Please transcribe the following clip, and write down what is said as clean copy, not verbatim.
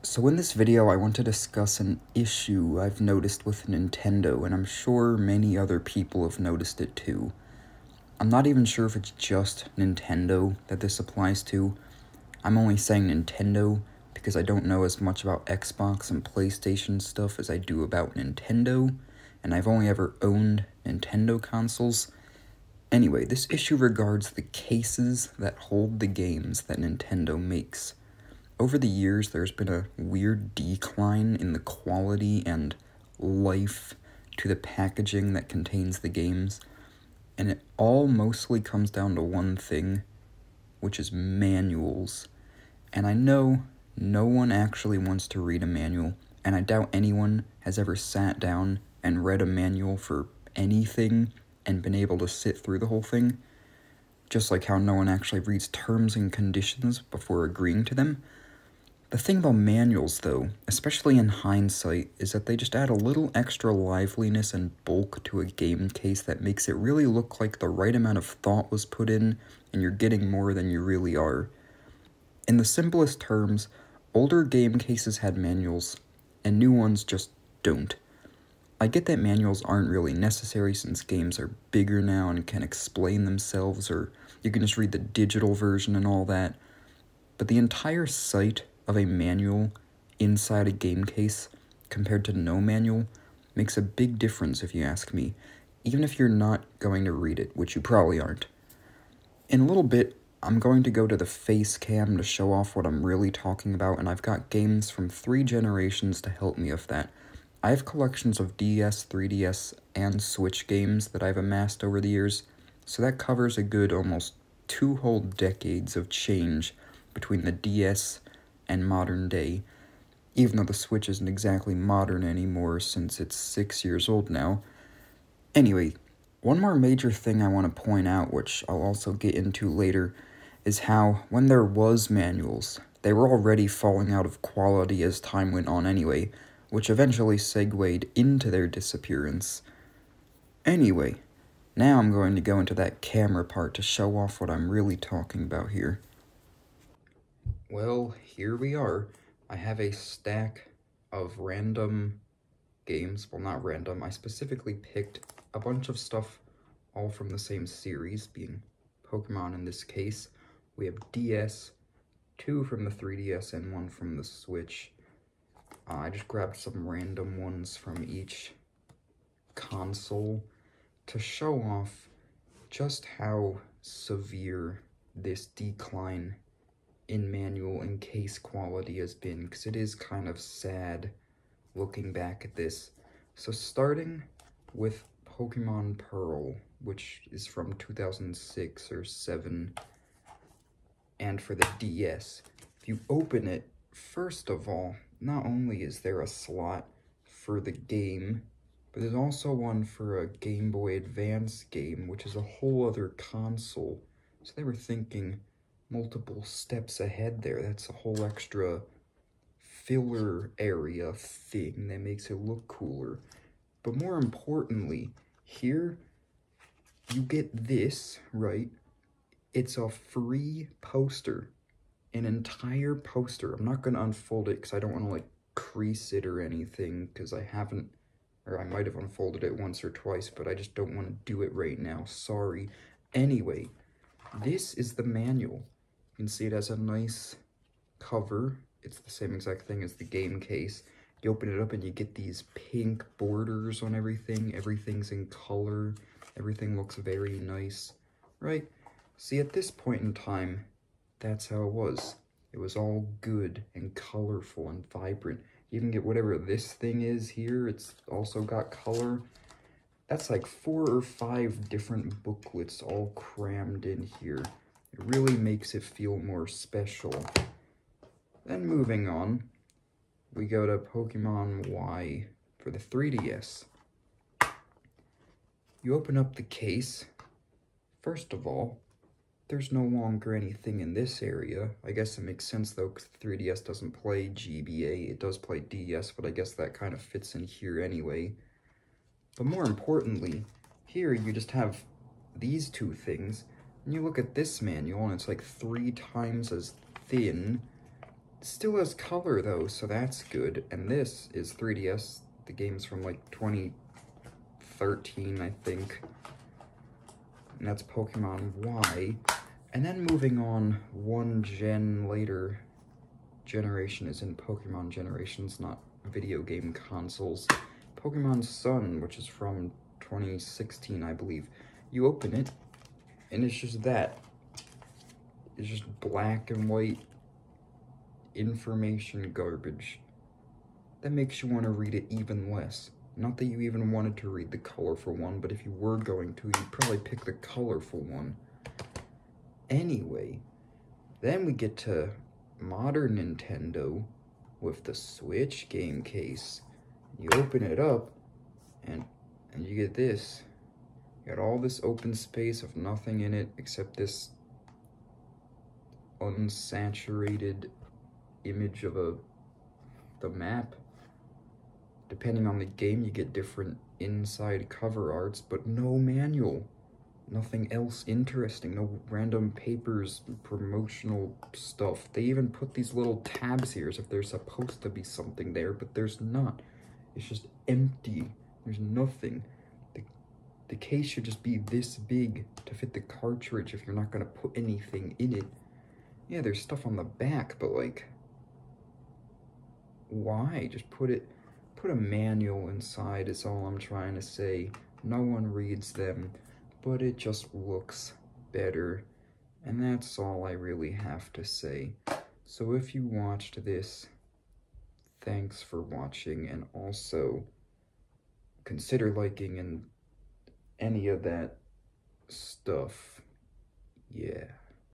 So in this video, I want to discuss an issue I've noticed with Nintendo, and I'm sure many other people have noticed it too. I'm not even sure if it's just Nintendo that this applies to. I'm only saying Nintendo because I don't know as much about Xbox and PlayStation stuff as I do about Nintendo, and I've only ever owned Nintendo consoles. Anyway, this issue regards the cases that hold the games that Nintendo makes. Over the years, there's been a weird decline in the quality and life to the packaging that contains the games, and it all mostly comes down to one thing, which is manuals. And I know no one actually wants to read a manual, and I doubt anyone has ever sat down and read a manual for anything and been able to sit through the whole thing, just like how no one actually reads terms and conditions before agreeing to them. The thing about manuals, though, especially in hindsight, is that they just add a little extra liveliness and bulk to a game case that makes it really look like the right amount of thought was put in, and you're getting more than you really are. In the simplest terms, older game cases had manuals, and new ones just don't. I get that manuals aren't really necessary since games are bigger now and can explain themselves, or you can just read the digital version and all that, but the entire sight of a manual inside a game case compared to no manual makes a big difference if you ask me, even if you're not going to read it, which you probably aren't. In a little bit, I'm going to go to the face cam to show off what I'm really talking about, and I've got games from 3 generations to help me with that. I have collections of DS, 3DS, and Switch games that I've amassed over the years, so that covers a good almost 2 whole decades of change between the DS and modern day, even though the Switch isn't exactly modern anymore since it's 6 years old now. Anyway, one more major thing I want to point out, which I'll also get into later, is how, when there was manuals, they were already falling out of quality as time went on anyway, which eventually segued into their disappearance. Anyway, now I'm going to go into that camera part to show off what I'm really talking about here. Well, here we are. I have a stack of random games. Well, not random. I specifically picked a bunch of stuff all from the same series, being Pokemon in this case. We have DS, 2 from the 3DS, and 1 from the Switch. I just grabbed some random ones from each console to show off just how severe this decline in manual and case quality has been, because it is kind of sad looking back at this. So starting with Pokemon Pearl, which is from 2006 or 7, and for the DS, if you open it, first of all, not only is there a slot for the game, but there's also one for a Game Boy Advance game, which is a whole other console. So they were thinking multiple steps ahead there. That's a whole extra filler area thing that makes it look cooler. But more importantly, here you get this, right? It's a free poster, an entire poster. I'm not going to unfold it because I don't want to like crease it or anything, because I haven't, or I might have unfolded it once or twice, but I just don't want to do it right now. Sorry. Anyway, this is the manual. You can see it has a nice cover. It's the same exact thing as the game case. You open it up and you get these pink borders on everything. Everything's in color. Everything looks very nice, right? See, at this point in time, that's how it was. It was all good and colorful and vibrant. You even get whatever this thing is here. It's also got color. That's like 4 or 5 different booklets all crammed in here. It really makes it feel more special. Then moving on, we go to Pokemon Y for the 3DS. You open up the case. First of all, there's no longer anything in this area. I guess it makes sense though, because the 3DS doesn't play GBA. It does play DS, but I guess that kind of fits in here anyway. But more importantly, here you just have these 2 things, and you look at this manual, and it's like 3 times as thin, still has color though, so that's good. And this is 3DS. The game's from like 2013, I think. And that's Pokemon Y. And then moving on, one gen later, generation is in Pokemon generations, not video game consoles. Pokemon Sun, which is from 2016, I believe. You open it, and it's just that. It's just black and white information garbage. That makes you want to read it even less. Not that you even wanted to read the colorful one, but if you were going to, you'd probably pick the colorful one. Anyway, then we get to modern Nintendo with the Switch game case. You open it up, and you get this. You got all this open space of nothing in it except this unsaturated image of the map. Depending on the game, you get different inside cover arts, but no manual. Nothing else interesting, no random papers, promotional stuff. They even put these little tabs here as if there's supposed to be something there, but there's not. It's just empty. There's nothing. The case should just be this big to fit the cartridge if you're not gonna put anything in it. Yeah, there's stuff on the back, but like, why? Just put a manual inside is all I'm trying to say. No one reads them, but it just looks better. And that's all I really have to say. So if you watched this, thanks for watching, and also consider liking and any of that stuff. Yeah.